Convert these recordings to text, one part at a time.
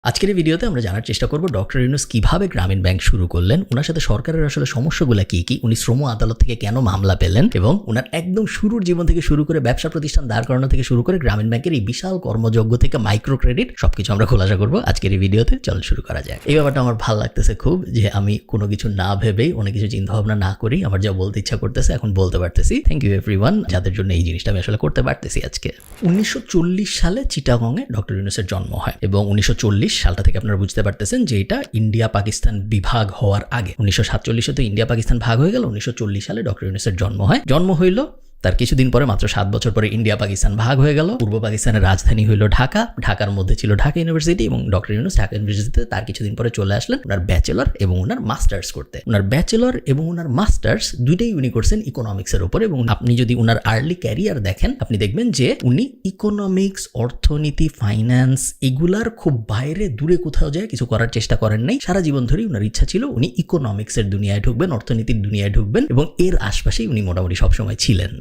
আজকের এই ভিডিওতে আমরা জানার চেষ্টা করব ডক্টর ইউনূস কিভাবে গ্রামীণ ব্যাংক শুরু করলেন, ওনার সাথে সরকারের আসলে সমস্যাগুলো কি কি, উনি শ্রম আদালত থেকে কেন মামলা পেলেন এবং ওনার একদম শুরুর জীবন থেকে শুরু করে ব্যবসা প্রতিষ্ঠান দাঁড় করানো থেকে শুরু করে গ্রামীণ ব্যাংকের এই বিশাল কর্মযজ্ঞ থেকে মাইক্রো ক্রেডিট সবকিছু আমরা খোলাসা করব আজকের এই ভিডিওতে। চল শুরু করা যায়। এই ব্যাপারটা আমার ভালো লাগতেছে খুব, যে আমি কোনো কিছু না ভেবেই অনেক কিছু চিন্তা ভাবনা না করি আমার যা বলতে ইচ্ছা করতেছে এখন বলতে পারতেছি। থ্যাংক ইউ এভরিওয়ান যাদের জন্য এই জিনিসটা আমি আসলে করতে পারতেছি আজকে। 1940 সালে চিটাগংয়ে ডক্টর ইউনূসের জন্ম হয় এবং 1940 সালটা থেকে আপনারা বুঝতে পারতেছেন যে এটা ইন্ডিয়া পাকিস্তান বিভাগ হওয়ার আগে। 1947 তো ইন্ডিয়া পাকিস্তান ভাগ হয়ে গেল, 1940 সালে ডক্টর ইউনূসের জন্ম হয়। জন্ম হইল তার কিছুদিন পরে, মাত্র 7 বছর পরে ইন্ডিয়া পাকিস্তান ভাগ হয়ে গেল। পূর্ব পাকিস্তানের রাজধানী হইল ঢাকা, ঢাকার মধ্যে ছিল ঢাকা ইউনিভার্সিটি এবং ডক্টর ইউনূস ঢাকা ইউনিভার্সিটিতে তার কিছুদিন পরে চলে আসলেন ওনার ব্যাচেলর এবং ওনার মাস্টার্স করতে। ওনার ব্যাচেলর এবং ওনার মাস্টার্স দুইটাই উনি করছেন ইকোনমিক্সের উপর। এবং আপনি যদি ওনার আর্লি ক্যারিয়ার দেখেন আপনি দেখবেন যে উনি ইকোনমিক্স, অর্থনীতি, ফাইন্যান্স এগুলার খুব বাইরে দূরে কোথাও যায় কিছু করার চেষ্টা করেন নাই। সারা জীবন ধরেই ওনার ইচ্ছা ছিল উনি ইকোনমিক্সের দুনিয়ায় ঢুকবেন, অর্থনীতির দুনিয়ায় ঢুকবেন এবং এর আশপাশেই উনি মোটামুটি সবসময় ছিলেন।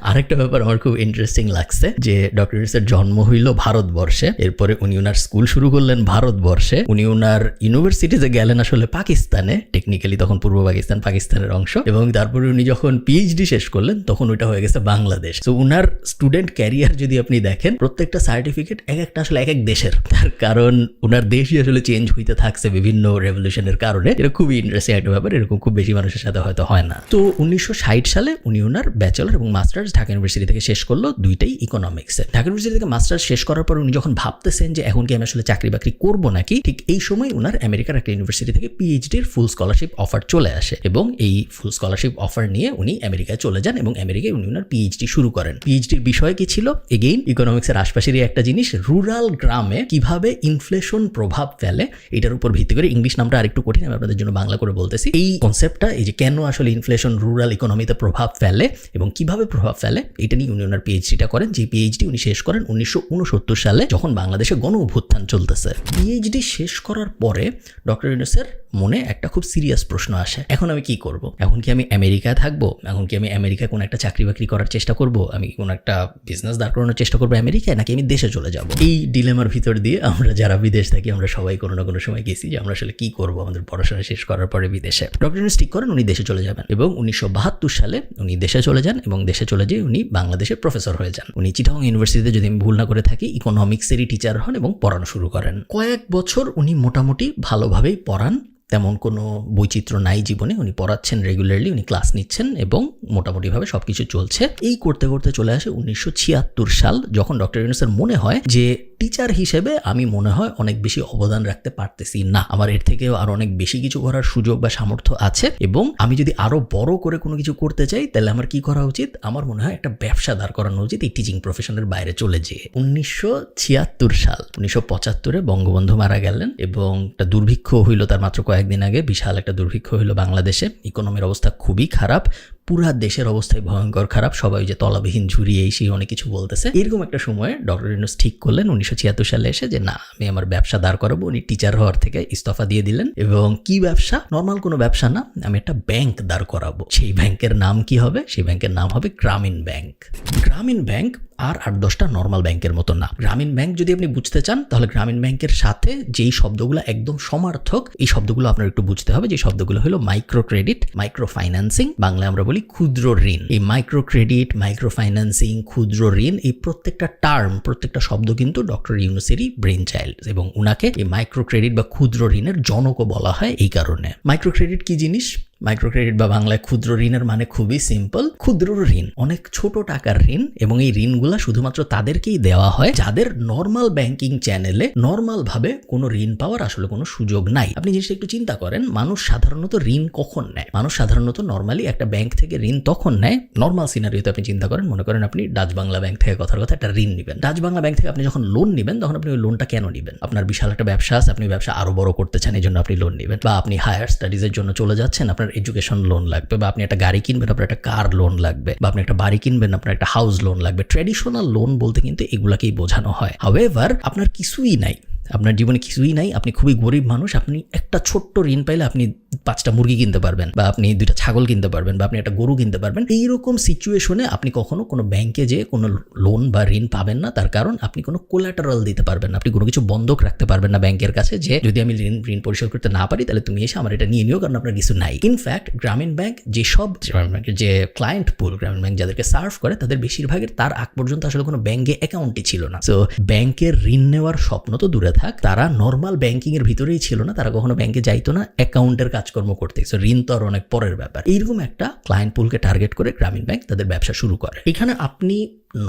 আরেকটা ব্যাপার আমার খুব ইন্টারেস্টিং লাগছে যে ডক্টর ইউনূসের জন্ম হইল ভারতবর্ষে, এরপরে উনি ওনার স্কুল শুরু করলেন ভারতবর্ষে, উনি ওনার ইউনিভার্সিটিতে গেলেন আসলে পাকিস্তানে, টেকনিক্যালি তখন পূর্ব পাকিস্তান পাকিস্তানের অংশ, এবং তারপরে উনি যখন পিএইচডি শেষ করলেন তখন ওইটা হয়ে গেছে বাংলাদেশ। তো ওনার স্টুডেন্ট ক্যারিয়ার যদি আপনি দেখেন প্রত্যেকটা সার্টিফিকেট এক একটা আসলে এক এক দেশের, তার কারণ ওনার দেশই আসলে চেঞ্জ হইতে থাকছে বিভিন্ন রেভলিউশনের কারণে। এটা খুবই ইন্টারেস্টিং একটা ব্যাপার, এরকম খুব বেশি মানুষের সাথে হয়তো হয় না। তো 1960 সালে উনি ওনার ব্যাচেলর এবং মাস্টার্স ঢাকা ইউনিভার্সিটি থেকে শেষ করলো, দুইটাই ইকোনমিক্সে। ঢাকা ইউনিভার্সিটি থেকে মাস্টার্স শেষ করার পর উনি যখন ভাবতেছেন যে এখন কি আমি আসলে চাকরি বাকরি করবো নাকি, ঠিক এই সময় ওনার আমেরিকার একটা ইউনিভার্সিটি থেকে পিএইচডির ফুল স্কলারশিপ অফার চলে আসে এবং এই ফুল স্কলারশিপ অফার নিয়ে উনি আমেরিকায় চলে যান এবং আমেরিকায় উনি ওনার পিএইচডি শুরু করেন। পিএইচডির বিষয় কি ছিল? এগেইন ইকোনমিক্সের আশপাশেরই একটা জিনিস, রুরাল গ্রামে কিভাবে ইনফ্লেশন প্রভাব ফেলে, এটার উপর ভিত্তি করে। ইংলিশ নামটা আরেকটু কঠিন, আমি আপনাদের জন্য বাংলা করে বলতেছি। এই কনসেপ্টটা, এই যে কেন আসলে ইনফ্লেশন রুরাল ইকোনমিতে প্রভাব ফেলে এবং কিভাবে প্রভাব ফেলে, এটা নিয়ে উনি ওনার পিএইচডিটা করেন। যে পিএইচডি উনি শেষ করেন 1969 সালে, যখন বাংলাদেশে গণ অভ্যুত্থান চলতেছে। পিএইচডি শেষ করার পরে ডক্টর ইউনূসের মনে একটা খুব সিরিয়াস প্রশ্ন আসে, এখন আমি কি করব? এখন কি আমি আমেরিকায় থাকবো? এখন কি আমি আমেরিকায় কোনো একটা চাকরি বাকরি করার চেষ্টা করব? আমি কোনো একটা বিজনেস দাঁড় করানোর চেষ্টা করবো আমেরিকায়, নাকি আমি দেশে চলে যাব? এই ডিলেমার ভিতর দিয়ে আমরা যারা বিদেশ থাকি আমরা সবাই কোনো না কোনো সময় গেছি যে আমরা আসলে কি করবো আমাদের পড়াশোনা শেষ করার পরে বিদেশে। ডক্টর ইউনূস ঠিক করেন উনি দেশে চলে যাবেন এবং 1972 সালে উনি দেশে চলে যান এবং দেশে চলে যেয়ে উনি বাংলাদেশের প্রফেসর হয়ে যান। উনি চিটাগং ইউনিভার্সিটিতে, যদি আমি ভুল না করে থাকি, ইকোনমিক্সেরই টিচার হন এবং পড়ানো শুরু করেন। কয়েক বছর উনি মোটামুটি ভালোভাবেই পড়ান, তেমন কোনো বৈচিত্র্য নাই জীবনে, উনি পড়াচ্ছেন রেগুলারলি, উনি ক্লাস নিচ্ছেন এবং মোটামুটিভাবে সবকিছু চলছে। এই করতে করতে চলে আসে 1976 সাল, যখন ডক্টর ইউনূসের মনে হয় যে টিচার হিসেবে আমি মনে হয় অনেক বেশি অবদান রাখতে পারতেছি না, আমার এর থেকেও আরো অনেক বেশি কিছু করার সুযোগ বা সামর্থ্য আছে এবং আমি যদি আরো বড় করে কোনো কিছু করতে চাই তাহলে আমার কি করা উচিত? আমার মনে হয় একটা ব্যবসা দাঁড় করানো উচিত এই টিচিং প্রফেশনের বাইরে চলে যেয়ে। 1976 সাল, 1975-এ বঙ্গবন্ধু মারা গেলেন এবং একটা দুর্ভিক্ষ হইল তার মাত্র কয়েকদিন আগে, বিশাল একটা দুর্ভিক্ষ হইল বাংলাদেশে। ইকোনমির অবস্থা খুবই খারাপ, পুরা দেশের অবস্থায় ভয়ঙ্কর খারাপ, সবাই যে তলাবিহীন ঝুড়ি এই সেই অনেক কিছু বলতেছে। এরকম একটা সময়ে ডক্টর ইউনূস ঠিক করলেন 1976 সালে এসে যে না, আমি আমার ব্যবসা দাঁড় করাবো। উনি টিচার হওয়ার থেকে ইস্তফা দিয়ে দিলেন এবং কি ব্যবসা? নর্মাল কোনো ব্যবসা না, আমি একটা ব্যাংক দাঁড় করাবো। সেই ব্যাংকের নাম কি হবে? সেই ব্যাংকের নাম হবে গ্রামীণ ব্যাংক। গ্রামীণ ব্যাংক আর 8-10টা নর্মাল ব্যাংকের মতো না। গ্রামীণ ব্যাংক যদি আপনি বুঝতে চান তাহলে গ্রামীণ ব্যাংকের সাথে যেই শব্দগুলো একদম সমার্থক, এই শব্দগুলো আপনার একটু বুঝতে হবে। যে শব্দগুলো হলো মাইক্রো ক্রেডিট, মাইক্রো ফাইন্যান্সিং, বাংলায় আমরা বলি ক্ষুদ্র ঋণ। এই মাইক্রো ক্রেডিট, মাইক্রো ফাইন্যান্সিং, ক্ষুদ্র ঋণ, এই প্রত্যেকটা টার্ম, প্রত্যেকটা শব্দ কিন্তু ডক্টর ইউনূসেরই ব্রেন চাইল্ড এবং উনাকে এই মাইক্রো ক্রেডিট বা ক্ষুদ্র ঋণের জনকও বলা হয় এই কারণে। মাইক্রো ক্রেডিট কি জিনিস? মাইক্রো ক্রেডিট বা বাংলায় ক্ষুদ্র ঋণের মানে খুবই সিম্পল। ক্ষুদ্র ঋণ অনেক ছোট টাকার ঋণ এবং এই ঋণগুলা শুধুমাত্র তাদেরকেই দেওয়া হয় যাদের নর্মাল ব্যাংকিং চ্যানেলে নর্মাল ভাবে কোনো ঋণ পাওয়ার আসলে কোনো সুযোগ নাই। আপনি জিনিসটা একটু চিন্তা করেন, মানুষ সাধারণত ঋণ কখন নেয়? মানুষ সাধারণত নর্মালি একটা ব্যাংক থেকে ঋণ তখন নেয়, নর্মাল সিনারিওতে আপনি চিন্তা করেন, মনে করেন আপনি ডাচ বাংলা ব্যাংক থেকে কথার কথা একটা ঋণ নেবেন। ডাচ বাংলা ব্যাংক থেকে আপনি যখন লোন নেবেন তখন আপনি ওই লোনটা কেন নেবেন? আপনার বিশাল একটা ব্যবসা আছে, আপনি ব্যবসা আরো বড় করতে চান, এই জন্য আপনি লোন নেবেন, বা আপনি হায়ার স্টাডিজের জন্য চলে যাচ্ছেন, আপনার এডুকেশন লোন লাগবে, বা আপনি একটা গাড়ি কিনবেন, আপনার একটা কার লোন লাগবে, বা আপনি একটা বাড়ি কিনবেন, আপনার একটা হাউস লোন লাগবে। ট্র্যাডিশনাল লোন বলতে কিন্তু এগুলাকেই বোঝানো হয়। হাউএভার আপনার কিছুই নাই, আপনার জীবনে কিছুই নাই, আপনি খুবই গরিব মানুষ, আপনি একটা ছোট্ট ঋণ পাইলে আপনি 5টা মুরগি কিনতে পারবেন, বা আপনি 2টা ছাগল কিনতে পারবেন, বা আপনি একটা গরু কিনতে পারবেন। এইরকম সিচুয়েশনে আপনি কখনো কোনো ব্যাংকে যে কোনো লোন বা ঋণ পাবেন না, তার কারণ আপনি কোনো কোলাটারাল দিতে পারবেন না, আপনি কোনো কিছু বন্ধক রাখতে পারবেন না ব্যাংকের কাছে যে যদি আমি ঋণ পরিশোধ করতে না পারি তাহলে তুমি এসে আমার এটা নিয়ে নিও, কারণ আপনার কিছু নাই। ইনফ্যাক্ট গ্রামীণ ব্যাংক যে ক্লায়েন্ট পুল গ্রামীণ ব্যাংক যাদেরকে সার্ভ করে তাদের বেশিরভাগের তার আগ পর্যন্ত আসলে কোনো ব্যাংকে অ্যাকাউন্টই ছিল না। সো ব্যাংকের ঋণ নেওয়ার স্বপ্ন তো দূরে থাক, তারা নর্মাল ব্যাংকিং এর ভিতরেই ছিল না, তারা কখনো ব্যাংকে যাইতো না অ্যাকাউন্টের কাজকর্ম করতে। সো ঋণ তো আর অনেক পরের ব্যাপার। এইরকম একটা ক্লায়েন্ট পুলকে টার্গেট করে গ্রামীণ ব্যাংক তাদের ব্যবসা শুরু করে। এখানে আপনি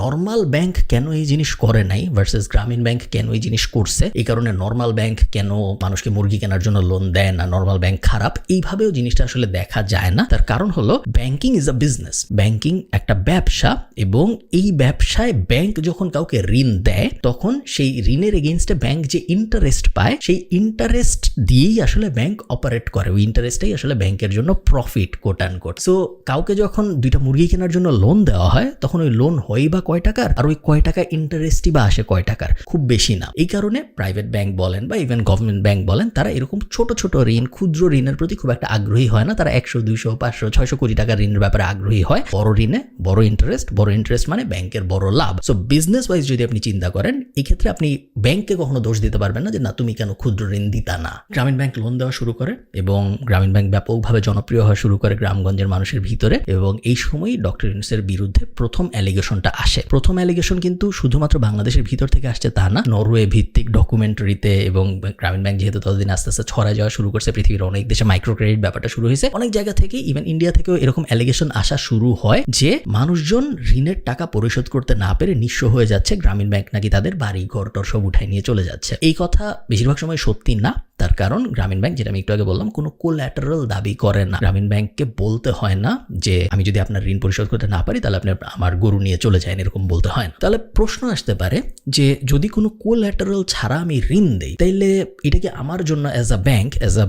নর্মাল ব্যাংক কেন এই জিনিস করে নাই ভার্সেস গ্রামীণ ব্যাংক কেন এই জিনিস করছে, এই কারণে নর্মাল ব্যাংক কেন মানুষকে মুরগি কেনার জন্য লোন দেয় না, নর্মাল ব্যাংক খারাপ, এইভাবেও জিনিসটা আসলে দেখা যায় না। তার কারণ হলো banking is a business, banking একটা ব্যবসা, এবং এই ব্যবসায় ব্যাংক যখন কাউকে ঋণ দেয় তখন সেই ঋণের এগেইনস্টে ব্যাংক যে ইন্টারেস্ট পায় সেই ইন্টারেস্ট দিয়েই আসলে ব্যাংক অপারেট করে, ওই ইন্টারেস্টটাই আসলে ব্যাংকের জন্য profit quote and quote. So কাউকে যখন 2টা মুরগি কেনার জন্য লোন দেওয়া হয় তখন ওই লোন হয় বা কয় টাকার, আর ওই কয় টাকা ইন্টারেস্টই বা আসে কয় টাকার, খুব বেশি না। এই কারণে প্রাইভেট ব্যাংক বলেন বা ইভেন গভর্নমেন্ট ব্যাংক বলেন, তারা এরকম ছোট ছোট ঋণ, ক্ষুদ্র ঋণের প্রতি খুব একটা আগ্রহী হয় না। তারা 100, 200, 500, 600 কোটি টাকার ঋণের ব্যাপারে আগ্রহী হয়। বড় ঋণে বড় ইন্টারেস্ট মানে ব্যাংকের বড় লাভ। সো বিজনেস ওয়াইজ যদি আপনি চিন্তা করেন, এই ক্ষেত্রে আপনি ব্যাংককে কখনো দোষ দিতে পারবেন না যে না তুমি কেন ক্ষুদ্র ঋণ দিতা না। গ্রামীণ ব্যাংক লোন দেওয়া শুরু করে এবং গ্রামীণ ব্যাংক ব্যাপকভাবে জনপ্রিয় হওয়া শুরু করে গ্রামগঞ্জের মানুষের ভিতরে, এবং এই সময়ই ডক্টর ইউনূসের বিরুদ্ধে প্রথম অ্যালিগেশনটা আসে। প্রথম অ্যালিগেশন কিন্তু শুধুমাত্র বাংলাদেশের ভিতর থেকে আসছে তা না, নরওয়ে ভিত্তিক ডকুমেন্টারিতে, এবং গ্রামীণ ব্যাংক যেহেতু ততদিন আস্তে আস্তে ছড়ায় যাওয়া শুরু করছে, পৃথিবীর অনেক দেশে মাইক্রো ক্রেডিট ব্যাপারটা শুরু হয়েছে, অনেক জায়গা থেকে ইভেন ইন্ডিয়া থেকেও এরকম অ্যালিগেশন আসা শুরু হয় যে মানুষজন ঋণের টাকা পরিশোধ করতে না পেরে নিঃস্ব হয়ে যাচ্ছে, গ্রামীণ ব্যাংক নাকি তাদের বাড়ি ঘর টর সব উঠায় নিয়ে চলে যাচ্ছে। এই কথা বেশিরভাগ সময় সত্যি না, তার কারণ গ্রামীণ ব্যাংক, যেটা আমি একটু আগে বললাম, কোনো কোল্যাটারাল দাবি করে না। গ্রামীণ ব্যাংককে বলতে হয় না যে আমি যদি আপনার ঋণ পরিশোধ করতে না পারি তাহলে আপনি আমার গরু নিয়ে চলে যান, এরকম বলতে হয় না। তাহলে প্রশ্ন আসতে পারে যে যদি কোনো কোল্যাটারাল ছাড়া আমি ঋণ দেই তাইলে এটা কি আমার জন্য অ্যাজ আ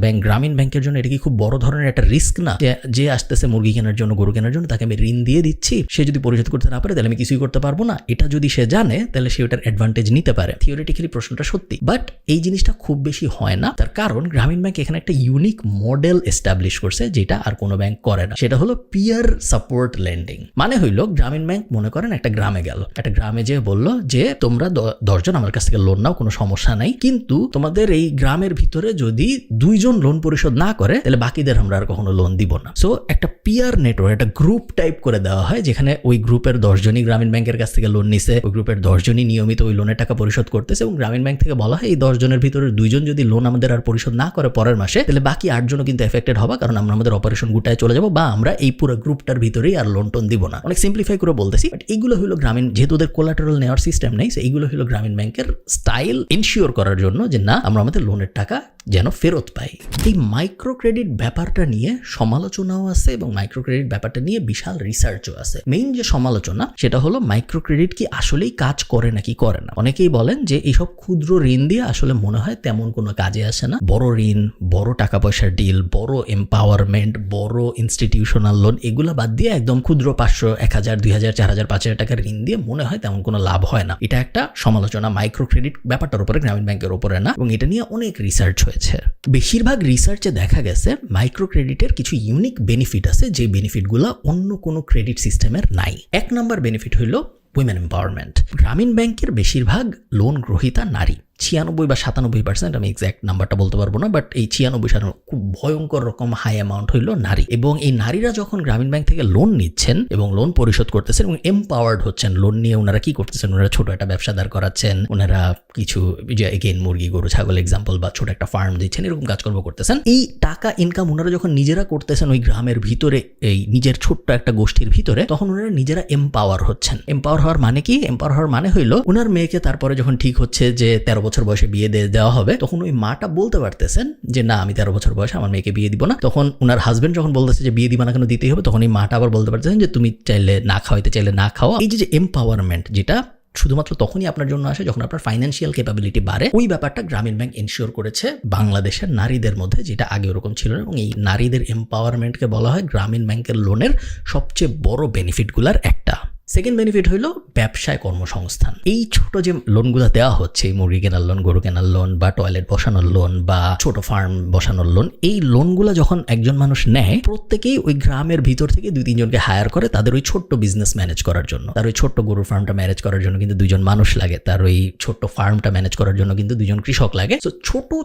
ব্যাংক গ্রামীণ ব্যাংকের জন্য এটা কি খুব বড় ধরনের একটা রিস্ক না? যে আসতেছে মুরগি কেনার জন্য, গরু কেনার জন্য, তাকে আমি ঋণ দিয়ে দিচ্ছি, সে যদি পরিশোধ করতে না পারে তাহলে আমি কিছুই করতে পারবো না। এটা যদি সে জানে তাহলে সে ওটার অ্যাডভান্টেজ নিতে পারে। থিওরিটিক্যালি প্রশ্নটা সত্যি, বাট এই জিনিসটা খুব বেশি হয় না। তার কারণ গ্রামীণ ব্যাংক এখানে একটা ইউনিক মডেল এস্টাবলিশ করছে যেটা আর কোনো ব্যাংক করে না। সেটা হলো পিয়ার সাপোর্ট লেন্ডিং। মানে হইলো গ্রামীণ ব্যাংক মনে করেন একটা গ্রামে গেল, একটা গ্রামে যে বললো যে তোমরা 10 জন আমার কাছ থেকে লোন নাও, কোনো সমস্যা নাই, কিন্তু তোমাদের এই গ্রামের ভিতরে যদি 2 জন লোন পরিশোধ না করে তাহলে বাকিদের আমরা আর কখনো লোন দিব না। সো একটা পিয়ার নেটওয়ার্ক, একটা গ্রুপ টাইপ করে দেওয়া হয়, যেখানে ওই গ্রুপের 10 জনই গ্রামীণ ব্যাংকের কাছ থেকে লোন নিছে, ওই গ্রুপের 10 জনই নিয়মিত ওই লোনের টাকা পরিশোধ করতেছে, এবং গ্রামীণ ব্যাংক থেকে বলা হয় এই 10 জনের ভিতরে 2 জন যদি লোন আমাদের আর পরিশোধ না করে পরের মাসে, তাহলে বাকি 8 জনও কিন্তু এফেক্টেড হবে, কারণ আমরা আমাদের অপারেশন গুটায় চলে যাবো, বা আমরা এই পুরো গ্রুপটার ভিতরেই আর লোন টোন দিব না। অনেক সিম্পলিফাই করে বলতেছি, বাট এইগুলো হলো গ্রামীণ, যেহেতু ওদের কোলাটারাল নেওয়ার সিস্টেম নেই, এইগুলো হলো গ্রামীণ ব্যাংকের স্টাইল ইনশিওর করার জন্য যে না আমরা আমাদের লোনের টাকা যেন ফেরত পাই। এই মাইক্রো ক্রেডিট ব্যাপারটা নিয়ে সমালোচনাও আছে, এবং মাইক্রো ক্রেডিট ব্যাপারটা নিয়ে বিশাল রিসার্চও আছে। মেইন যে সমালোচনা সেটা হলো মাইক্রো ক্রেডিট কি আসলেই কাজ করে নাকি করে না। অনেকেই বলেন যে এইসব ক্ষুদ্র ঋণ দিয়ে আসলে মনে হয় তেমন কোনো কাজে আসে না। বড় ঋণ, বড় টাকা পয়সার ডিল, বড় এম্পাওয়ারমেন্ট, বড় ইনস্টিটিউশনাল লোন, এগুলো বাদ দিয়ে একদম ক্ষুদ্র 500, 1000, 2000, 4000, 5000 টাকার ঋণ দিয়ে মনে হয় তেমন কোনো লাভ হয় না। এটা একটা সমালোচনা মাইক্রো ক্রেডিট ব্যাপারটার উপরে, গ্রামীণ ব্যাংকের উপরে না, এবং এটা নিয়ে অনেক রিসার্চ হয়েছে। বেশিরভাগ রিসার্চে দেখা গেছে মাইক্রো ক্রেডিটের কিছু ইউনিক বেনিফিট আছে, যে বেনিফিটগুলো অন্য কোনো ক্রেডিট সিস্টেমের নাই। 1 নম্বর বেনিফিট হইল উইমেন এম্পাওয়ারমেন্ট। গ্রামীণ ব্যাংকের বেশিরভাগ লোন গ্রহীতা নারী, 96 বা 97%, আমি এক্স্যাক্ট নাম্বারটা বলতে পারবো না, বাট এই 96 খুব ভয়ঙ্কর রকম হাই অ্যামাউন্ট হইল নারী। এবং এই নারীরা যখন গ্রামীণ ব্যাংক থেকে লোন নিচ্ছেন এবং লোন পরিশোধ করতেছেন এবং এম্পাওয়ার্ড হচ্ছেন, লোন নিয়ে ওনারা কি করতেছেন, ওনারা ছোট একটা ব্যবসা দাঁড় করাচ্ছেন, ওনারা কিছু যে এগেইন মুরগি, গরু, ছাগল এক্সাম্পল, বা ছোট একটা ফার্ম দিচ্ছেন, এরকম কাজকর্ম করতেছেন। এই টাকা ইনকাম ওনারা যখন নিজেরা করতেছেন ওই গ্রামের ভিতরে, এই নিজের ছোট্ট একটা গোষ্ঠীর ভিতরে, তখন ওনারা নিজেরা এম্পাওয়ার হচ্ছেন। এম্পাওয়ার হওয়ার মানে কি? এম্পাওয়ার হওয়ার মানে হইলো ওনার মেয়েকে তারপরে যখন ঠিক হচ্ছে যে 13 বছর বয়সে বিয়ে দেওয়া হবে, তখন ওই মাটা বলতে পারতেছেন যে না আমি 13 বছর বয়সে আমার মেয়েকে বিয়ে দিব না। তখন ওনার হাজবেন্ড যখন বলতেছে যে বিয়ে দিবা না কেন, দিতেই হবে, তখন এই মাটা আবার বলতে পারতেছেন যে তুমি চাইলে না খাওয়াইতে চাইলে না খাওয়া। এই যে এম্পাওয়ারমেন্ট, যেটা শুধুমাত্র তখনই আপনার জন্য আসে যখন আপনার ফাইন্যান্সিয়াল ক্যাপাবিলিটি বাড়ে, ওই ব্যাপারটা গ্রামীণ ব্যাংক এনশিওর করেছে বাংলাদেশের নারীদের মধ্যে, যেটা আগে ওরকম ছিল না। এবং এই নারীদের এম্পাওয়ারমেন্টকে বলা হয় গ্রামীণ ব্যাংকের লোনের সবচেয়ে বড় বেনিফিটগুলোর একটা। সেকেন্ড বেনিফিট হলো ব্যবসায় কর্মসংস্থান। এই ছোট যে লোনগুলো দেওয়া হচ্ছে, মুরগি কেনার লোন, গরু কেনার লোন, বা টয়লেট বসানোর লোন, বা ছোট ফার্ম বসানোর লোন, এই লোনগুলো যখন একজন মানুষ নেয়, প্রত্যেকেই ওই গ্রামের ভিতর থেকে 2-3 জনকে হায়ার করে তাদের ওই ছোট্ট বিজনেস ম্যানেজ করার জন্য। তার ওই ছোট্ট গরুর ফার্মটা ম্যানেজ করার জন্য কিন্তু 2 জন মানুষ লাগে, তার ওই ছোট্ট ফার্মটা ম্যানেজ করার জন্য কিন্তু 2 জন কৃষক লাগে। তো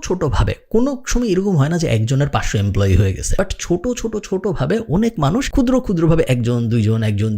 ছোট ভাবে কোনো সময় এরকম হয় না যে একজনের 500 এমপ্লয়ি হয়ে গেছে, বাট ছোট ভাবে অনেক মানুষ ক্ষুদ্র ভাবে একজন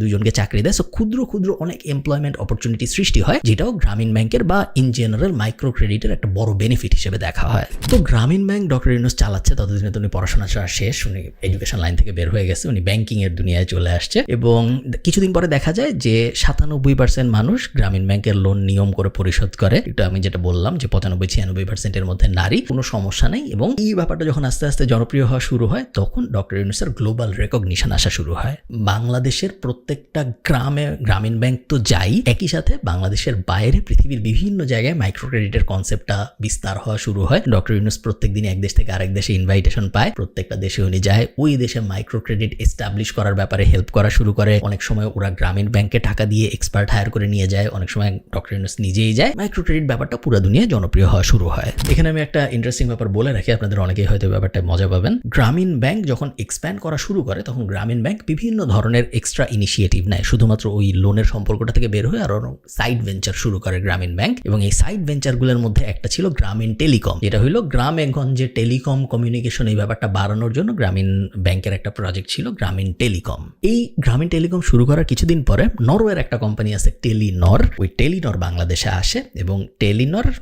দুইজনকে চাকরি দেয়। সো ক্ষুদ্র অনেক এমপ্লয়মেন্ট অপরচুনিটি সৃষ্টি হয়, যেটাও গ্রামীণ ব্যাংকের বা ইন জেনারেল মাইক্রো ক্রেডিটের একটা বড় বেনিফিট হিসেবে দেখা হয়। তো গ্রামীণ ব্যাংক ডক্টর ইউনূস চালাচ্ছে, ততদিনে উনি পড়াশোনা শেষ, উনি এডুকেশন লাইন থেকে বের হয়ে গেছে, উনি ব্যাংকিং এর দুনিয়ায় চলে আসছে। এবং কিছুদিন পরে দেখা যায় যে 97% মানুষ গ্রামীণ ব্যাংকের লোন নিয়ম করে পরিশোধ করে। এটা আমি যেটা বললাম যে 95-96% মধ্যে নারী, কোনো সমস্যা নেই। এবং এই ব্যাপারটা যখন আস্তে আস্তে জনপ্রিয় হওয়া শুরু হয়, তখন ডক্টর ইউনূসের গ্লোবাল রেকগনিশন আসা শুরু হয়। বাংলাদেশের প্রত্যেকটা গ্রামে গ্রামীণ ব্যাংক তো যাই, একই সাথে বাংলাদেশের বাইরে পৃথিবীর বিভিন্ন জায়গায় মাইক্রো ক্রেডিটের কনসেপ্টটা বিস্তার হওয়া শুরু হয়। ডক্টর ইউনূস প্রত্যেকদিন এক দেশ থেকে আরেক দেশে ইনভাইটেশন পায়, প্রত্যেকটা দেশে উনি যায়, ওই দেশে মাইক্রো ক্রেডিট এস্টাবলিশ করার ব্যাপারে হেল্প করা শুরু করে। অনেক সময় ওরা গ্রামীণ ব্যাংকে টাকা দিয়ে এক্সপার্ট হায়ার করে নিয়ে যায়, অনেক সময় ডক্টর ইউনূস নিজেই যায়। মাইক্রো ক্রেডিট ব্যাপারটা পুরো দুনিয়ায় জনপ্রিয় হওয়া শুরু হয়। এখানে আমি একটা ইন্টারেস্টিং ব্যাপার বলে রাখি, আপনাদের অনেকেই হয়তো ব্যাপারটা মজা পাবেন। গ্রামীণ ব্যাংক যখন এক্সপ্যান্ড করা শুরু করে, তখন গ্রামীণ ব্যাংক বিভিন্ন ধরনের এক্সট্রা ইনিশিয়েটিভ নেয়, শুধুমাত্র ওই লোনের সম্পর্কটা থেকে বের হয়ে আরো সাইড ভেঞ্চার শুরু করে গ্রামীণ ব্যাংক। এবং এই সাইড ভেঞ্চারগুলোর মধ্যে একটা ছিল গ্রামীণ টেলিকম, যেটা হলো গ্রামে গঞ্জে টেলিকম কমিউনিকেশন, এই ব্যাপারটা বাড়ানোর জন্য গ্রামীণ ব্যাংকের একটা প্রজেক্ট ছিল গ্রামীণ টেলিকম। এই গ্রামীণ টেলিকম শুরু করার কিছুদিন পরে নরওয়ের একটা কোম্পানি আছে টেলিনর, ওই টেলিনর বাংলাদেশে আসে, এবং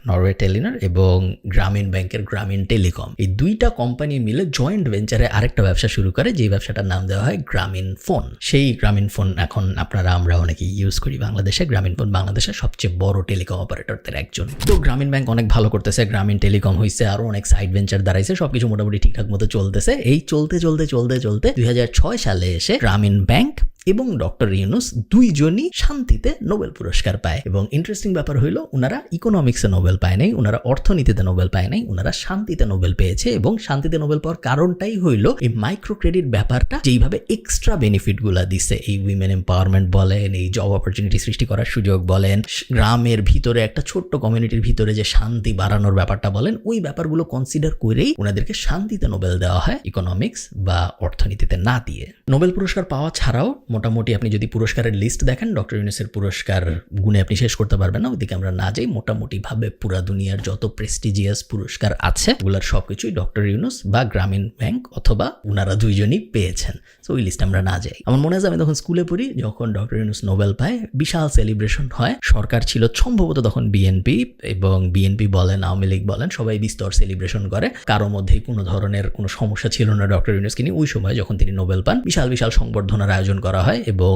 নরওয়ে টেলিনর এবং গ্রামীণ ব্যাংকের গ্রামীণ টেলিকম, এই দুইটা কোম্পানি মিলে জয়েন্ট ভেঞ্চারে আরেকটা ব্যবসা শুরু করে, যে ব্যবসাটার নাম দেওয়া হয় গ্রামীণ ফোন। সেই গ্রামীণ ফোন এখন আমরা অনেকেই ইউজ করি বাংলাদেশে। গ্রামীণ ফোন বাংলাদেশের সবচেয়ে বড় টেলিকম অপারেটরদের একজন। তো গ্রামীণ ব্যাংক অনেক ভালো করতেছে, গ্রামীণ টেলিকম হয়েছে, আরো অনেক সাইড ভেঞ্চার দাঁড়াইছে, সবকিছু মোটামুটি ঠিকঠাক মতো চলতেছে। এই চলতে 2006 সালে এসে গ্রামীণ ব্যাংক এবং ডক্টর ইউনূস দুইজনই শান্তিতে নোবেল পুরস্কার পায়। এবং ইন্টারেস্টিং ব্যাপার হইল, ওনারা ইকোনমিক্সে নোবেল পায় নাই, ওনারা অর্থনীতিতে নোবেল পায় নাই, ওনারা শান্তিতে নোবেল পেয়েছে। এবং শান্তিতে নোবেল পাওয়ার কারণটাই হইল এই মাইক্রো ক্রেডিট ব্যাপারটা যেইভাবে এক্সট্রা বেনিফিট গুলা দিচ্ছে, এই উইমেন এম্পাওয়ারমেন্ট বলেন, এই জব অপরচুনিটি সৃষ্টি করার সুযোগ বলেন, গ্রামের ভিতরে একটা ছোট্ট কমিউনিটির ভিতরে যে শান্তি বাড়ানোর ব্যাপারটা বলেন, ওই ব্যাপারগুলো কনসিডার করেই ওনাদেরকে শান্তিতে নোবেল দেওয়া হয়, ইকোনমিক্স বা অর্থনীতিতে না দিয়ে। নোবেল পুরস্কার পাওয়া ছাড়াও মোটামুটি আপনি যদি পুরস্কারের লিস্ট দেখেন, ডক্টর ইউনূসের পুরস্কার গুণে আপনি শেষ করতে পারবেন না, ওইদিকে আমরা না যাই। মোটামুটি ভাবে পুরা দুনিয়ার যত প্রেস্টিজিয়াস পুরস্কার আছে, ওগুলোর সবকিছুই ডক্টর ইউনূস বা গ্রামীণ ব্যাংক অথবা ওনারা দুইজনই পেয়েছেন। সো ওই লিস্টে আমরা না যাই। আমার মনে আছে আমি তখন স্কুলে পড়ি, যখন ডক্টর ইউনূস নোবেল পায়, বিশাল সেলিব্রেশন হয়। সরকার ছিল সম্ভবত তখন বিএনপি, এবং বিএনপি বলেন, আওয়ামী লীগ বলেন, সবাই বিস্তর সেলিব্রেশন করে। কারো মধ্যেই কোনো ধরনের কোনো সমস্যা ছিল না ডক্টর ইউনূসকে নিয়ে। ওই সময় যখন তিনি নোবেল পান, বিশাল সংবর্ধনার আয়োজন করা হয়, এবং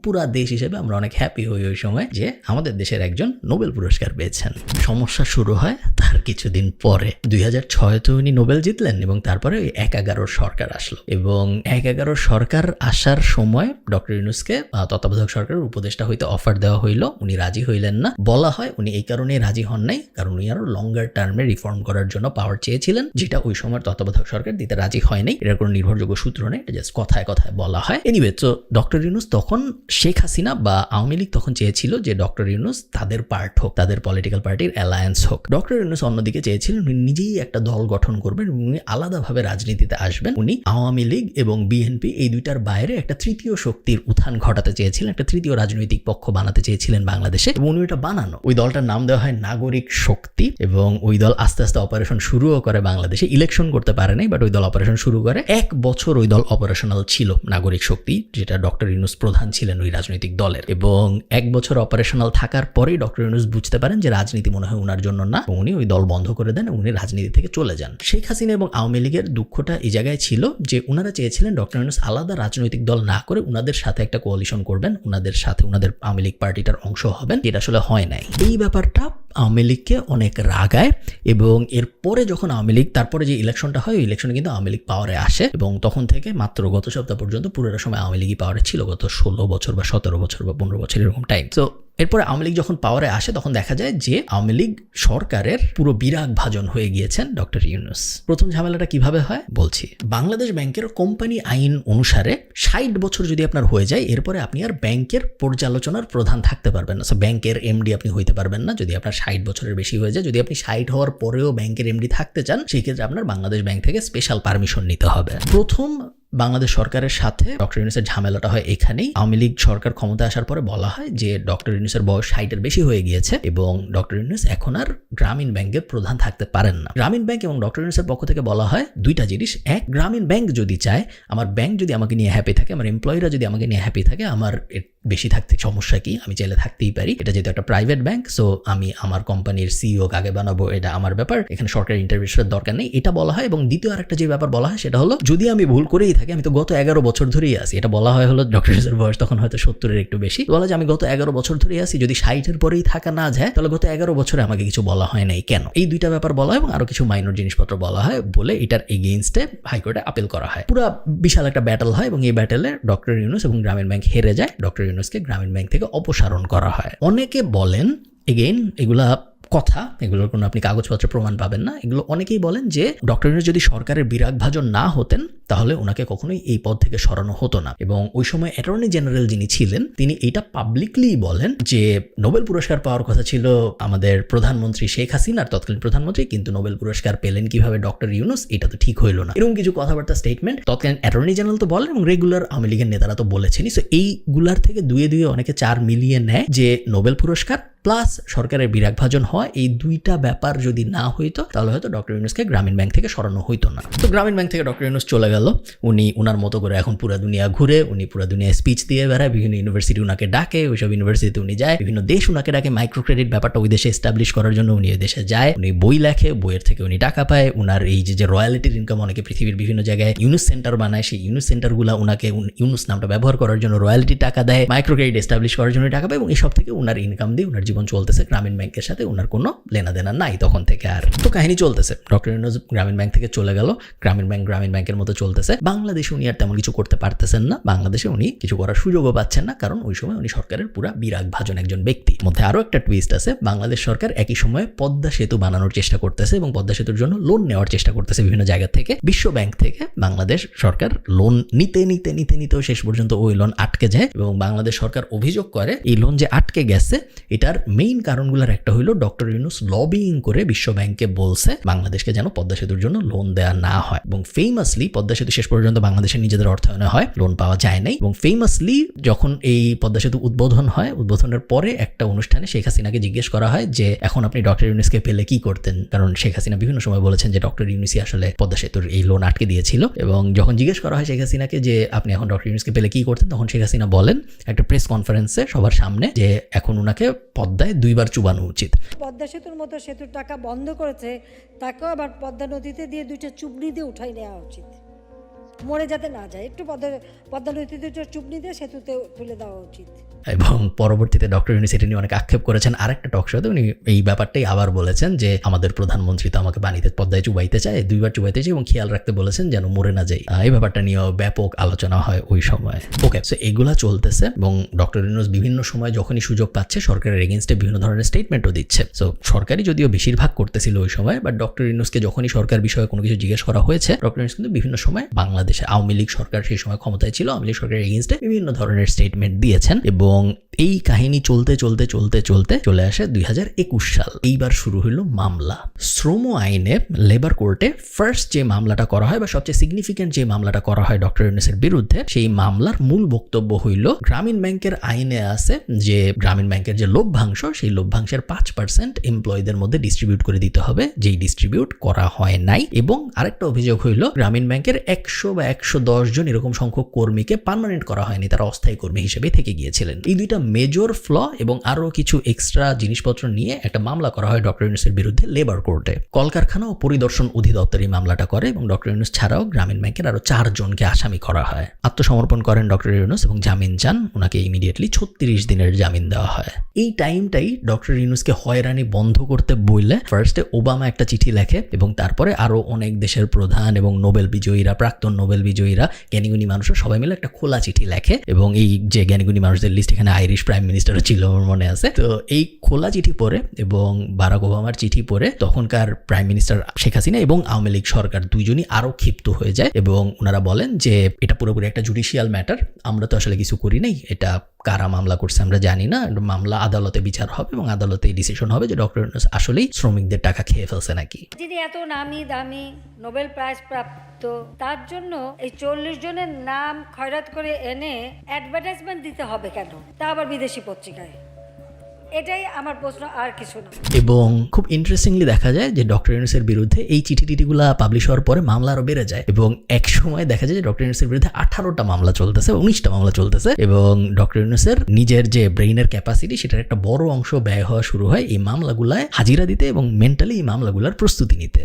পুরা দেশ হিসেবে আমরা অনেক হ্যাপি হই ওই সময় যে আমাদের দেশের একজন নোবেল পুরস্কার পেয়েছেন। সমস্যা শুরু হয় তার কিছুদিন পরে। 2006-তে উনি নোবেল জিতলেন, এবং তারপরে 1-11 সরকার আসলো। এবং 1-11 সরকার আসার সময় ডক্টর ইউনূসকে তত্ত্বাবধায়ক সরকারের উপদেষ্টা হইতে অফার দেওয়া হইল, উনি রাজি হইলেন না। বলা হয় উনি এই কারণেই রাজি হন নাই, কারণ উনি আরো লঙ্গার টার্মে রিফর্ম করার জন্য পাওয়ার চেয়েছিলেন, যেটা ওই সময় তত্ত্বাবধায়ক সরকার দিতে রাজি হয় নাই। এটার কোনো নির্ভরযোগ্য সূত্র নেই, এটা জাস্ট কথায় বলা হয়। এনিওয়ে, তো ডক্টর ইউনূস তখন শেখ হাসিনা বা আওয়ামী লীগ তখন চেয়েছিল যে ডক্টর ইউনূস তাদের পার্ট হোক, তাদের পলিটিক্যাল পার্টির অ্যালায়েন্স হোক। ডক্টর ইউনূস অন্যদিকে চেয়েছিলেন উনি নিজেই একটা দল গঠন করবেন, উনি আলাদাভাবে রাজনীতিতে আসবেন। উনি আওয়ামী লীগ এবং বিএনপি এই দুইটার বাইরে একটা তৃতীয় শক্তির উত্থান ঘটাতে চেয়েছিলেন, একটা তৃতীয় রাজনৈতিক পক্ষ বানাতে চেয়েছিলেন বাংলাদেশে। এবং উনি এটা বানানো, ওই দলটার নাম দেওয়া হয় নাগরিক শক্তি। এবং ওই দল আস্তে আস্তে অপারেশন শুরুও করে বাংলাদেশে। ইলেকশন করতে পারে নাই, বাট ওই দল অপারেশন শুরু করে। 1 বছর ওই দল অপারেশনাল ছিল, নাগরিক শক্তি, যেটা ডক্টর ইউনূস প্রধান ছিলেন ওই রাজনৈতিক দলের। এবং 1 বছর অপারেশনাল থাকার পরেই ডক্টর ইউনূস বুঝতে পারেন যে রাজনীতি মনে হয় ওনার জন্য না, উনি ওই দল বন্ধ করে দেন, উনি রাজনীতি থেকে চলে যান। শেখ হাসিনা এবং আওয়ামী লীগের দুঃখটা এই জায়গায় ছিল যে ওনারা চেয়েছিলেন ডক্টর ইউনূস আলাদা রাজনৈতিক দল না করে ওনাদের সাথে একটা কোয়ালিশন করবেন, ওনাদের সাথে ওনাদের আওয়ামী লীগ পার্টিটার অংশ হবেন। এটা আসলে হয় নাই। এই ব্যাপারটা আওয়ামী লীগকে অনেক রাগায়। এবং এরপরে যখন আওয়ামী লীগ, তারপরে যে ইলেকশনটা হয়, ওই ইলেকশনে কিন্তু আওয়ামী লীগ পাওয়ারে আসে, এবং তখন থেকে মাত্র গত সপ্তাহ পর্যন্ত পুরোটা সময় আওয়ামী লীগই পাওয়ারে ছিল, গত 16 বছর বা 17 বছর বা 15 বছর এরকম টাইম। তো এরপরে আওয়ামী লীগ যখন পাওয়ারে আসে তখন দেখা যায় যে আওয়ামী লীগ সরকারের পুরো বিরাগ ভাজন হয়ে গিয়েছেন ডক্টর ইউনূস। প্রথম ঝামেলাটা কিভাবে হয় বলছি। বাংলাদেশ ব্যাংকের কোম্পানি আইন অনুসারে 60 বছর যদি আপনার হয়ে যায় এরপরে আপনি আর ব্যাংকের পর্যালোচনার প্রধান থাকতে পারবেন না। ব্যাংকের এমডি আপনি হইতে পারবেন না যদি আপনার 60 বছরের বেশি হয়ে যায়। যদি আপনি 60 হওয়ার পরেও ব্যাংকের এমডি থাকতে চান সেই ক্ষেত্রে আপনার বাংলাদেশ ব্যাংক থেকে স্পেশাল পারমিশন নিতে হবে। প্রথম বাংলাদেশ সরকারের সাথে ডক্টর ইউনূসের ঝামেলাটা হয় এখানেই। আওয়ামী লীগ সরকার ক্ষমতা আসার পরে বলা হয় যে ডক্টর ইউনূসের বয়স 60-এর বেশি হয়ে গিয়েছে এবং ডক্টর ইউনূস এখন আর গ্রামীণ ব্যাংকের প্রধান থাকতে পারেন না। গ্রামীণ ব্যাংক এবং ডক্টর ইউনূসের পক্ষ থেকে বলা হয় দুইটা জিনিস। এক, গ্রামীণ ব্যাংক যদি চায়, আমার ব্যাংক যদি আমাকে নিয়ে হ্যাপি থাকে, আমার এমপ্লয়িরা যদি আমাকে নিয়ে হ্যাপি থাকে, আমার বেশি থাকতে সমস্যা কি, আমি চাইলে থাকতেই পারি। এটা যেহেতু একটা প্রাইভেট ব্যাংক, সো আমি আমার কোম্পানির সিইও কাকে বানাবো এটা আমার ব্যাপার, এখানে সরকারি ইন্টারভেনশনের দরকার নেই, এটা বলা হয়। এবং দ্বিতীয় আরেকটা যে ব্যাপার বলা হয় সেটা হলো যদি আমি ভুল করেই থাকি, আমি তো গত 11 বছর ধরেই আছি, এটা বলা হয় হলো ডক্টর ইউনূসের বয়স তখন হয়তো 70-এর একটু বেশি, বলা যে আমি গত 11 বছর ধরেই আছি, যদি 60-এর পরেই থাকা না যায় তাহলে গত 11 বছরে আমাকে কিছু বলা হয় নাই কেন। এই দুইটা ব্যাপার বলা হয় এবং আরো কিছু মাইনর জিনিসপত্র বলা হয় বলে এটার এগেইনস্টে হাইকোর্টে আপিল করা হয়। পুরো বিশাল একটা ব্যাটল হয় এবং এই ব্যাটেলে ডক্টর ইউনূস এবং গ্রামীণ ব্যাংক হেরে যায়। ডক্টর ইউনূসকে গ্রামীণ ব্যাংক থেকে অপসারণ করা হয়। অনেকে বলেন, এগেইন এগুলা কথা, এগুলোর কোনো আপনি কাগজপত্র প্রমাণ পাবেন না, এগুলো অনেকেই বলেন যে ডক্টর ইউনূস যদি সরকারের বিরাগ ভাজন না হতেন তাহলে ওনাকে কখনোই এই পদ থেকে সরানো হতো না। এবং ওই সময় অ্যাটর্নি জেনারেল যিনি ছিলেন তিনি এইটা পাবলিকলি বলেন যে নোবেল পুরস্কার পাওয়ার কথা ছিল আমাদের প্রধানমন্ত্রী শেখ হাসিনার, তৎকালীন প্রধানমন্ত্রী, কিন্তু নোবেল পুরস্কার পেলেন কিভাবে ডক্টর ইউনূস, এটা তো ঠিক হইল না। এরকম কিছু কথাবার্তা স্টেটমেন্ট তৎকালীন অ্যাটর্নি জেনারেল তো বলেন এবং রেগুলার আওয়ামী লীগের নেতারা তো বলেছেনই। সো এইগুলার থেকে দুয়ে অনেকে 4 মিলিয়ে নেয় যে নোবেল পুরস্কার প্লাস সরকারের বিরাগ ভাজন হয়, এই দুইটা ব্যাপার যদি না হইতো তাহলে হয়তো ডক্টর ইউনূসকে গ্রামীণ ব্যাংক থেকে সরানো হইতো না। তো গ্রামীণ ব্যাংক থেকে ডক্টর ইউনূস চলে গেল, উনি ওনার মতো করে এখন পুরো দুনিয়া ঘুরে, উনি পুরো দুনিয়ায় স্পিচ দিয়ে বেড়ায়, বিভিন্ন ইউনিভার্সিটি উনাকে ডাকে, ওইসব ইউনিভার্সিটিতে উনি যায়, বিভিন্ন দেশ উনাকে ডাকে, মাইক্রো ক্রেডিট ব্যাপারটা ওই দেশে এস্টাবলিশ করার জন্য উনি ওই দেশে যায়, উনি বই লেখে, বইয়ের থেকে উনি টাকা পায়, উনার এই যে রয়্যালিটির ইনকাম, অনেকে পৃথিবীর বিভিন্ন জায়গায় ইউনূস সেন্টার বানায়, সেই ইউনূস সেন্টারগুলো উনাকে ইউনূস নামটা ব্যবহার করার জন্য রয়্যালিটি টাকা দেয়, মাইক্রো ক্রেডিট এস্টাবলিশ করার জন্য টাকা পায় এবং এইসব থেকে উনার ইনকাম দিয়ে উনার জীবন চলতেছে। গ্রামীণ ব্যাংকের সাথে ওনার কোনো লেনাদেনা নাই তখন থেকে। আর তো কাহিনী চলতেছে, ডক্টর ইউনূস গ্রামীণ ব্যাংক থেকে চলে গেল, গ্রামীণ ব্যাংকের মতো চলতেছে। বাংলাদেশে উনি আর তেমন কিছু করতে পারতেছেন না, বাংলাদেশে উনি কিছু করার সুযোগও পাচ্ছেন না, কারণ ওই সময় উনি সরকারের পুরা বিরাগ ভাজন একজন ব্যক্তি। মধ্যে আরো একটা টুইস্ট আছে, বাংলাদেশ সরকার একই সময়ে পদ্মা সেতু বানানোর চেষ্টা করতেছে এবং পদ্মা সেতুর জন্য লোন নেওয়ার চেষ্টা করতেছে বিভিন্ন জায়গা থেকে। বিশ্ব ব্যাংক থেকে বাংলাদেশ সরকার লোন নিতেও শেষ পর্যন্ত ওই লোন আটকে যায় এবং বাংলাদেশ সরকার অভিযোগ করে এই লোন যে আটকে গেছে এটার মেইন কারণগুলোর একটা হইলো ডক্টর ইউনূস লবিং করে বিশ্ব ব্যাংকে বলছে বাংলাদেশকে যেন পদ্মা সেতুর জন্য লোন দেওয়া না হয় এবং ফেমাসলি পদ্মা সেতু শেষ পর্যন্ত বাংলাদেশের নিজেদের অর্থায়নে হয়, লোন পাওয়া যায় নাই। এবং ফেমাসলি যখন এই পদ্মা সেতু উদ্বোধন হয়, উদ্বোধনের পরে একটা অনুষ্ঠানে শেখ হাসিনাকে জিজ্ঞেস করা হয় যে এখন আপনি ডক্টর ইউনূসকে পেলে কি করতেন, কারণ শেখ হাসিনা বিভিন্ন সময় বলেছেন যে ডক্টর ইউনূসই আসলে পদ্মা সেতুর এই লোন আটকে দিয়েছিল। এবং যখন জিজ্ঞেস করা হয় শেখ হাসিনাকে যে আপনি এখন ডক্টর ইউনূসকে পেলে কি করতেন, তখন শেখ হাসিনা বলেন একটা প্রেস কনফারেন্সে সবার সামনে যে এখন উনাকে পদ্মায় 2 বার চুবানো উচিত। পদ্মা সেতুর মতো সেতুর টাকা বন্ধ করেছে, তাকেও আবার পদ্মা নদীতে দিয়ে 2টা চুবনি দিয়ে উঠাই নেওয়া উচিত, মরে যাতে না যায়, একটু পদ্মা নদীতে 2টা চুবনি দিয়ে সেতুতে তুলে দেওয়া উচিত। এবং পরবর্তীতে ডক্টর ইউনূস এটা নিয়ে অনেক আক্ষেপ করেছেন। আরেকটা টক শোতে উনি এই ব্যাপারটাই আবার বলেছেন যে আমাদের প্রধানমন্ত্রী তো আমাকে পানিতে পদ্মায় চুবাইতে চায়, 2 বার চুবাইতে চায় এবং খেয়াল রাখতে বলেছেন যেন মরে না যাই। এই ব্যাপারটা নিয়েও ব্যাপক আলোচনা হয় ওই সময়। ওকে, সো এগুলা চলতেছে এবং ডক্টর ইউনূস বিভিন্ন সময় যখনই সুযোগ পাচ্ছে সরকারের এগেইনস্টে বিভিন্ন ধরনের স্টেটমেন্টও দিচ্ছে। সো সরকারি যদিও বেশিরভাগ করতেছিল ওই সময়, বাট ডক্টর ইউনূসকে যখনই সরকার বিষয়ে কোনো কিছু জিজ্ঞেস করা হয়েছে, ডক্টর ইউনূস কিন্তু বিভিন্ন সময় বাংলাদেশে আওয়ামী লীগ সরকার সেই সময় ক্ষমতায় ছিল, আওয়ামী লীগ সরকারের এগেইনস্টে বিভিন্ন ধরনের স্টেটমেন্ট দিয়েছেন। এবং এই কাহিনী চলতে চলে আসে 2021 সাল। এইবার শুরু হলো মামলা। শ্রম আইনে লেবার কোর্টে ফার্স্ট যে মামলাটা করা হয় বা সবচেয়ে সিগনিফিকেন্ট যে মামলাটা করা হয় ডক্টর ইউনূসের বিরুদ্ধে, সেই মামলার মূল বক্তব্য হইল গ্রামীণ ব্যাংকের আইনে আছে যে গ্রামীণ ব্যাংকের যে লভ্যাংশ, সেই লভ্যাংশের 5% এমপ্লয়ীদের মধ্যে ডিস্ট্রিবিউট করে দিতে হবে, যেই ডিস্ট্রিবিউট করা হয় নাই। এবং আরেকটা অভিযোগ হইল গ্রামীণ ব্যাংকের 100 বা 110 জন এরকম সংখ্যক কর্মীকে পার্মানেন্ট করা হয়নি, তারা অস্থায়ী কর্মী হিসেবে থেকে গিয়েছিলেন। এই দুইটা মেজর ফ্ল এবং আরো কিছু এক্সট্রা জিনিসপত্র নিয়ে একটা মামলা করা হয় ডক্টর ইউনূসের বিরুদ্ধে লেবার কোর্টে। কলকারখানা ও পরিদর্শন অধিদপ্তর এই মামলাটা করে এবং ডক্টর ইউনূস ছাড়াও গ্রামীণ ব্যাংকের আরো 4 জনকে আসামি করা হয়। আত্মসমর্পণ করেন ডক্টর ইউনূস এবং জামিন চান, ওনাকে ইমিডিয়েটলি 36 দিনের জামিন দেওয়া হয়। এই টাইমটাই ডক্টর ইউনূসকে হয়রানি বন্ধ করতে বললে ফার্স্টে ওবামা একটা চিঠি লেখে এবং তারপরে আরো অনেক দেশের প্রধান এবং নোবেল বিজয়ীরা, প্রাক্তন নোবেল নোবেল বিজয়ীরা, জ্ঞানীগুণী মানুষরা সবাই মিলে একটা খোলা চিঠি লেখে এবং এই যে জ্ঞানীগুণী মানুষদের লিস্ট এখানে আইরিশ প্রাইম মিনিস্টারও ছিল আমার মনে আছে। তো এই খোলা চিঠি পড়ে এবং বারাক ওবামার চিঠি পড়ে তখনকার প্রাইম মিনিস্টার শেখ হাসিনা এবং আওয়ামী লীগ সরকার দুইজনই আরো ক্ষিপ্ত হয়ে যায় এবং ওনারা বলেন যে এটা পুরোপুরি একটা জুডিশিয়াল ম্যাটার, আমরা তো আসলে কিছু করি নাই, এটা কারা মামলা করছে আমরা জানি না, মামলা আদালতে বিচার হবে এবং আদালতে ডিসিশন হবে যে ডক্টর ইউনূস আসলেই শ্রমিকদের টাকা খেয়ে ফেলছে নাকি। যিনি এত নামি দামি নোবেল প্রাইজ প্রাপ্ত, তার জন্য এই 40 জনের নাম খয়রাত করে এনে অ্যাডভার্টাইজমেন্ট দিতে হবে কেন, তা আবার বিদেশি পত্রিকায়? এটাই আমার প্রশ্ন, আর কিছু না। এবং খুব ইন্টারেস্টিংলি দেখা যায় যে ডক্টর ইউনূসের বিরুদ্ধে এই চিঠিগুলা পাবলিশ হওয়ার পরে মামলা আরো বেড়ে যায় এবং এক সময় দেখা যায় যে ডক্টর ইউনূসের বিরুদ্ধে 18টা মামলা চলতেছে, 19টা মামলা চলতেছে এবং ডক্টর ইউনূসের নিজের যে ব্রেইনের ক্যাপাসিটি সেটার একটা বড় অংশ ব্যয় হওয়া শুরু হয় এই মামলাগুলায় হাজিরা দিতে এবং মেন্টালি এই মামলাগুলার প্রস্তুতি নিতে।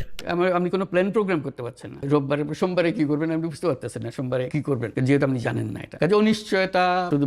আপনি কোনো প্ল্যান প্রোগ্রাম করতে পারছেন না, রোববারে সোমবারে কি করবেন আপনি বুঝতে পারতেছেন না, সোমবারে কি করবেন যেহেতু আপনি জানেন না। এটা কাজে অনিশ্চয়তা শুধু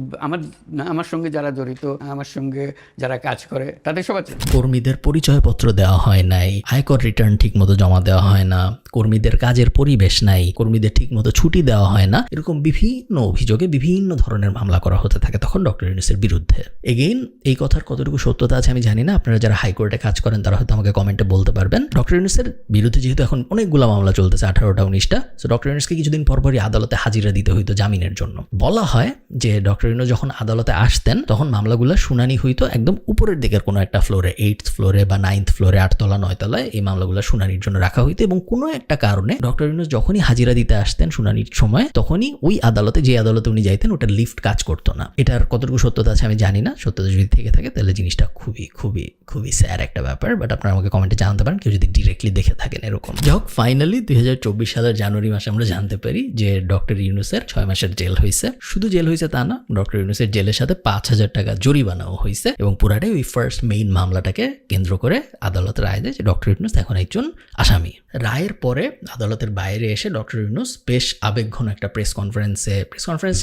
আমার সঙ্গে যারা জড়িত, আমার সঙ্গে যারা কাজ করে তাদের সবার। কর্মীদের পরিচয়পত্র দেওয়া হয় নাই, আয়কর রিটার্ন ঠিক মতো জমা দেওয়া হয় না, কর্মীদের কাজের পরিবেশ নাই, কর্মীদের ঠিক মতো ছুটি দেওয়া হয় না, এরকম বিভিন্ন অভিযোগে বিভিন্ন ধরনের মামলা করা হতে থাকে তখন ডক্টর ইউনূসের বিরুদ্ধে। এগেইন এই কথার কতটুকু সত্যতা আছে আমি জানি না, আপনারা যারা হাইকোর্টে কাজ করেন তারা হয়তো আমাকে কমেন্টে বলতে পারবেন। ডক্টর ইউনূসের বিরুদ্ধে যেহেতু এখন অনেকগুলো মামলা চলতেছে, 18টা 19টা, সো ডক্টর ইউনূসকে কিছুদিন পরপরই আদালতে হাজিরা দিতে হইতো জামিনের জন্য। বলা হয় যে ডক্টর ইউনূস যখন আদালতে আসতেন তখন মামলাগুলো শুনানি হইতো একদম উপরের দিকের কোনো একটা ফ্লোরে, 8th ফ্লোরে বা 9th ফ্লোরে, 8 তলা 9 তলায় এই মামলাগুলো শুনানির জন্য রাখা হইতো এবং কোনো একটা কারণে ডক্টর ইউনূস যখনই হাজিরা দিতে আসতেন শুনানির সময় তখনই ওই আদালতে, যে আদালতে উনি যাইতেন, ওটার লিফট কাজ করতো না। এটার কতটুকু সত্যতা আছে আমি জানি না, সত্যতা যদি থেকে থাকে তাহলে জিনিসটা খুবই খুবই খুবই স্যার একটা ব্যাপার, বাট আপনারা আমাকে কমেন্টে জানাতে পারেন কেউ যদি ডিরেক্টলি দেখে থাকেন এরকম। যাই হোক, ফাইনালি 2024 সালের জানুয়ারি মাসে আমরা জানতে পারি যে ডক্টর ইউনূসের 6 মাসের জেল হয়েছে। শুধু জেল হয়েছে তা না, ডক্টর ইউনূসের জেলের সাথে 5,000 টাকা জরিমানাও হয়েছে এবং পুরাটাই ওই ফার্স্ট মেইন মামলাটাকে কেন্দ্র করে আদালত রায় দেয় যে ডক্টর ইউনূস এখন একজন আসামি। রায়ের পরে আদালতের বাইরে এসে ডক্টর ইউনূস বেশ আবেগঘন একটা প্রেস কনফারেন্স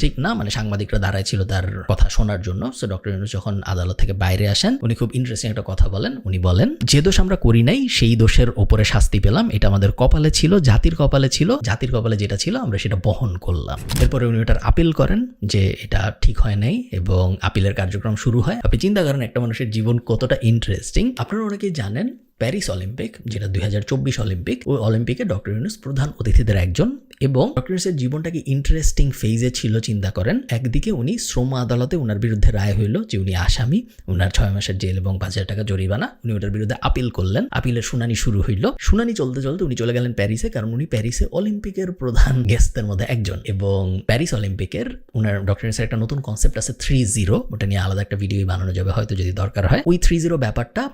ঠিক না, মানে সাংবাদিকরা দাঁড়ায় ছিল তার কথা শোনার জন্য। সো ডক্টর ইউনূস যখন আদালত থেকে বাইরে আসেন উনি খুব ইন্টারেস্টিং একটা কথা বলেন। উনি বলেন যে দোষ আমরা করি নাই সেই দোষের ওপরে শাস্তি পেলাম, এটা আমাদের কপালে ছিল, জাতির কপালে ছিল, জাতির কপালে যেটা ছিল আমরা সেটা বহন করলাম। এরপরে উনি ওটার আপিল করেন যে এটা ঠিক হয় নাই এবং আপিলের কার্যক্রম শুরু হয়। আপনি চিন্তা করেন একটা মানুষের জীবন কতটা ইন্টারেস্টিং। আপনারা অনেকেই জানেন প্যারিস অলিম্পিক, যেটা 2024 অলিম্পিক, ওই অলিম্পিকে ডক্টর ইউনূস প্রধান অতিথিদের একজন এবং ডক্টর ইউনূসের জীবনটা কি ইন্টারেস্টিং ফেজে ছিল চিন্তা করেন। একদিকে উনি শ্রম আদালতে ওনার বিরুদ্ধে রায় হইল যে উনি আসামি, ওনার 6 মাসের জেল এবং 5,000 টাকা জরিমানা, উনি ওটার বিরুদ্ধে আপিল করলেন। আপিলের শুনানি শুরু হইল। শুনানি চলতে চলতে উনি চলে গেলেন প্যারিসে, কারণ উনি প্যারিসে অলিম্পিকের প্রধান গেস্টদের মধ্যে একজন এবং প্যারিস অলিম্পিকের ওনার ডক্টর ইউনূসের একটা নতুন কনসেপ্ট আছে 3-0, ওটা নিয়ে আলাদা একটা ভিডিও বানানো যাবে হয়তো যদি দরকার হয়। ওই 3-0 ব্যাপারটা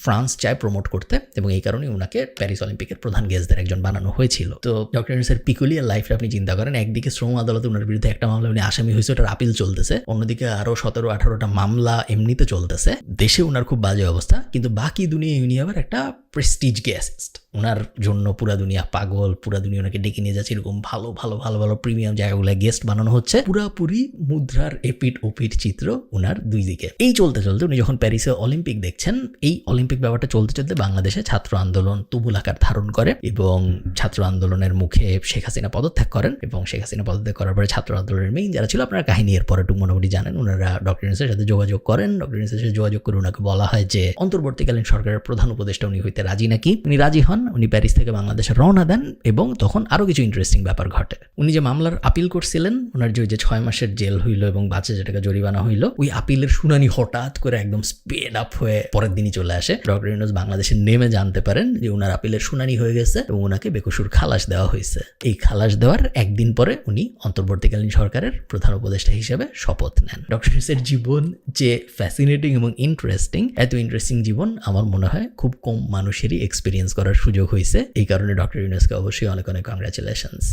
ফ্রান্স চায় প্রমোট করতে এবং এই কারণে ওনাকে প্যারিস অলিম্পিকের প্রধান গেস্টদের একজন বানানো হয়েছিল। তো ডক্টর ইউনূসের পিকুলিয়ার লাইফটা আপনি চিন্তা করেন, একদিকে শ্রম আদালতে ওনার বিরুদ্ধে একটা মামলা উনি আসামি হয়েছে, ওটার আপিল চলতেছে, অন্যদিকে আরো 17-18টা মামলা এমনিতে চলতেছে, দেশে ওনার খুব বাজে অবস্থা, কিন্তু বাকি দুনিয়া উনি আবার একটা প্রেস্টিজ গেস্ট, ওনার জন্য পুরা দুনিয়া পাগল, পুরা দুনিয়া ওনাকে ডেকে নিয়ে যাচ্ছে, এরকম ভালো ভালো ভালো ভালো প্রিমিয়াম জায়গাগুলো গেস্ট বানানো হচ্ছে, পুরাপুরি মুদ্রার এপিট ওপিট চিত্র ওনার দুই দিকে। এই চলতে চলতে উনি যখন প্যারিসে অলিম্পিক দেখছেন, এই অলিম্পিক ব্যাপারটা চলতে চলতে বাংলাদেশে ছাত্র আন্দোলন তুমুল আকার ধারণ করে এবং ছাত্র আন্দোলনের মুখে শেখ হাসিনা পদত্যাগ করেন এবং শেখ হাসিনা পদত্যাগ করার পরে ছাত্র আন্দোলনের মেইন যারা ছিল, আপনারা কাহিনী এর পরে মোটামুটি জানেন, ওনারা ডক্টর ইউনূসের সাথে যোগাযোগ করেন। ডক্টর ইউনূসের সাথে যোগাযোগ করে ওনাকে বলা হয় যে অন্তর্বর্তীকালীন সরকারের প্রধান উপদেষ্টা উনি হইতে রাজি নাকি। উনি রাজি হন, উনি প্যারিস থেকে বাংলাদেশে রওনা দেন এবং তখন আরো কিছু ইন্টারেস্টিং ব্যাপার ঘটে। উনি যে মামলার আপিল করছিলেন, ওনার যে 6 মাসের জেল হইল এবং 5,000 টাকা জরিমানা হইল, ওই আপিলের শুনানি হঠাৎ করে একদম স্পিড আপ হয়ে পরের দিনই চলে আসে। ডক্টর ইউনূস বাংলাদেশে নেমে জানতে পারেন যে ওনার আপিলের শুনানি হয়ে গেছে এবং ওনাকে বেকসুর খালাস দেওয়া হয়েছে। এই খালাস দেওয়ার একদিন পরে উনি অন্তর্বর্তীকালীন সরকারের প্রধান উপদেষ্টা হিসেবে শপথ নেন। ডক্টর ইউনূসের জীবন যে ফ্যাসিনেটিং এবং ইন্টারেস্টিং, এত ইন্টারেস্টিং জীবন আমার মনে হয় খুব কম মানুষেরই এক্সপিরিয়েন্স করার সুযোগ হয়েছে। এই কারণে ডক্টর ইউনূসকে অবশ্যই অনেক অনেক কংগ্রাচুলেশনস।